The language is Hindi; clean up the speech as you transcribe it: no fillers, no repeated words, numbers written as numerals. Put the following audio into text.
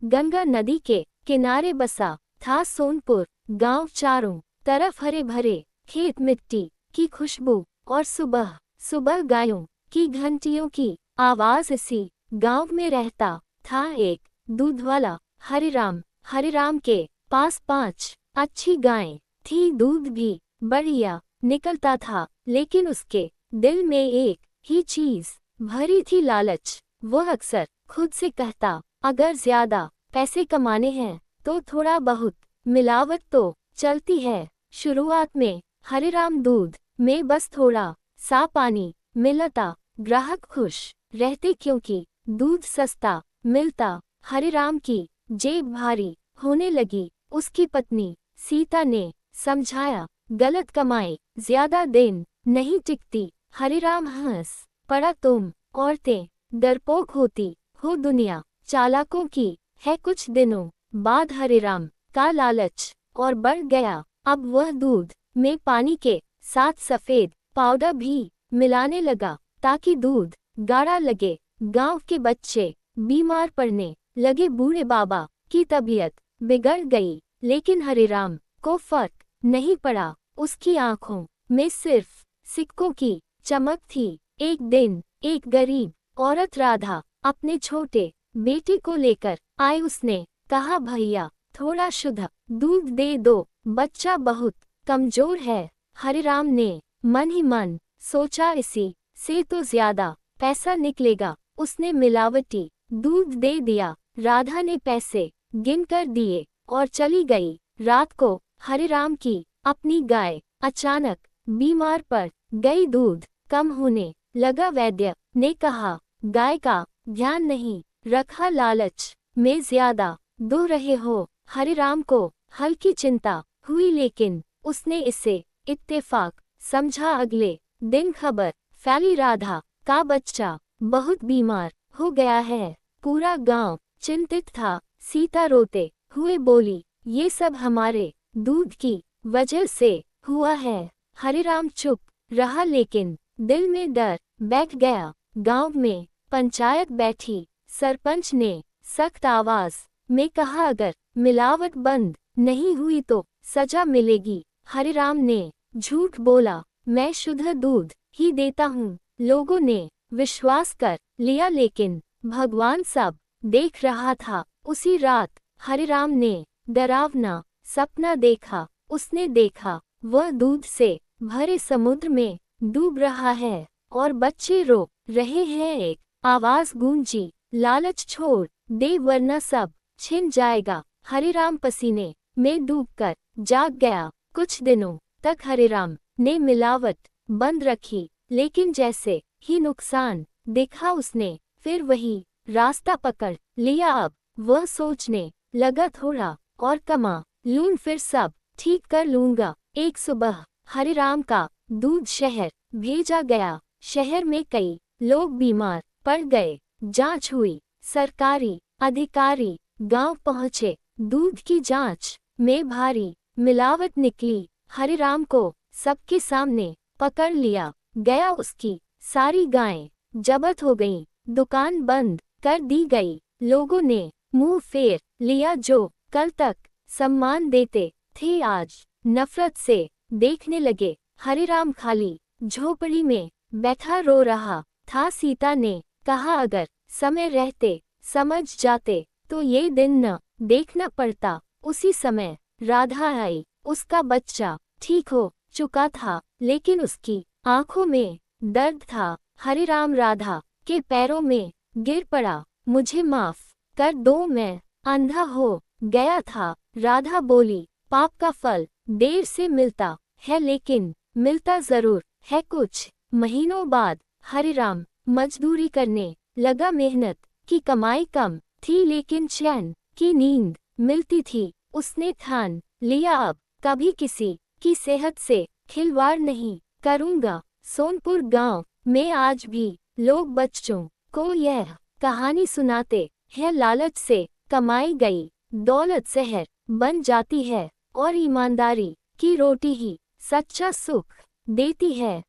गंगा नदी के किनारे बसा था सोनपुर गांव। चारों तरफ हरे भरे खेत, मिट्टी की खुशबू और सुबह सुबह गायों की घंटियों की आवाज। इसी गांव में रहता था एक दूध वाला हरिराम। हरिराम के पास 5 अच्छी गायें थी, दूध भी बढ़िया निकलता था। लेकिन उसके दिल में एक ही चीज भरी थी, लालच। वो अक्सर खुद से कहता, अगर ज्यादा पैसे कमाने हैं तो थोड़ा बहुत मिलावट तो चलती है। शुरुआत में हरिराम दूध में बस थोड़ा सा पानी मिलता, ग्राहक खुश रहते क्योंकि दूध सस्ता मिलता। हरिराम की जेब भारी होने लगी। उसकी पत्नी सीता ने समझाया, गलत कमाई ज्यादा दिन नहीं टिकती। हरिराम हंस पड़ा, तुम औरतें डरपोक होती हो, दुनिया चालाकों की है। कुछ दिनों बाद हरिराम का लालच और बढ़ गया। अब वह दूध में पानी के साथ सफेद पाउडर भी मिलाने लगा ताकि दूध गाढ़ा लगे। गांव के बच्चे बीमार पड़ने लगे, बूढ़े बाबा की तबीयत बिगड़ गई। लेकिन हरिराम को फर्क नहीं पड़ा। उसकी आंखों में सिर्फ सिक्कों की चमक थी। एक दिन एक गरीब औरत राधा अपने छोटे बेटे को लेकर आई। उसने कहा, भैया थोड़ा शुद्ध दूध दे दो, बच्चा बहुत कमजोर है। हरिराम ने मन ही मन सोचा, इसी से तो ज्यादा पैसा निकलेगा। उसने मिलावटी दूध दे दिया। राधा ने पैसे गिनकर दिए और चली गई। रात को हरिराम की अपनी गाय अचानक बीमार पड़ गई। दूध कम होने लगा। वैद्य ने कहा, गाय का ध्यान नहीं रखा, लालच में ज्यादा दो रहे हो। हरिराम को हल्की चिंता हुई, लेकिन उसने इसे इत्तेफाक समझा। अगले दिन खबर फैली, राधा का बच्चा बहुत बीमार हो गया है। पूरा गांव चिंतित था। सीता रोते हुए बोली, ये सब हमारे दूध की वजह से हुआ है। हरिराम चुप रहा, लेकिन दिल में डर बैठ गया। गांव में पंचायत बैठी। सरपंच ने सख्त आवाज में कहा, अगर मिलावट बंद नहीं हुई तो सजा मिलेगी। हरिराम ने झूठ बोला, मैं शुद्ध दूध ही देता हूँ। लोगों ने विश्वास कर लिया, लेकिन भगवान सब देख रहा था। उसी रात हरिराम ने डरावना सपना देखा। उसने देखा वह दूध से भरे समुद्र में डूब रहा है और बच्चे रो रहे हैं। एक आवाज गूंजी, लालच छोड़ दे वरना सब छिन जाएगा। हरिराम पसीने में डूबकर जाग गया। कुछ दिनों तक हरिराम ने मिलावट बंद रखी, लेकिन जैसे ही नुकसान देखा उसने फिर वही रास्ता पकड़ लिया। अब वह सोचने लगा, थोड़ा और कमा लूं फिर सब ठीक कर लूंगा। एक सुबह हरिराम का दूध शहर भेजा गया। शहर में कई लोग बीमार पड़ गए। जांच हुई, सरकारी अधिकारी गांव पहुंचे। दूध की जांच में भारी मिलावट निकली। हरिराम को सबके सामने पकड़ लिया गया। उसकी सारी गायें जब्त हो गईं। दुकान बंद कर दी गई। लोगों ने मुंह फेर लिया। जो कल तक सम्मान देते थे आज नफरत से देखने लगे। हरिराम खाली झोपड़ी में बैठा रो रहा था। सीता ने कहा, अगर समय रहते समझ जाते तो ये दिन न देखना पड़ता। उसी समय राधा आई। उसका बच्चा ठीक हो चुका था, लेकिन उसकी आंखों में दर्द था। हरिराम राधा के पैरों में गिर पड़ा, मुझे माफ कर दो, मैं अंधा हो गया था। राधा बोली, पाप का फल देर से मिलता है, लेकिन मिलता जरूर है। कुछ महीनों बाद हरिराम मजदूरी करने लगा। मेहनत की कमाई कम थी, लेकिन चैन की नींद मिलती थी। उसने ठान लिया, अब कभी किसी की सेहत से खिलवाड़ नहीं करूंगा। सोनपुर गांव में आज भी लोग बच्चों को यह कहानी सुनाते हैं, लालच से कमाई गई दौलत जहर बन जाती है और ईमानदारी की रोटी ही सच्चा सुख देती है।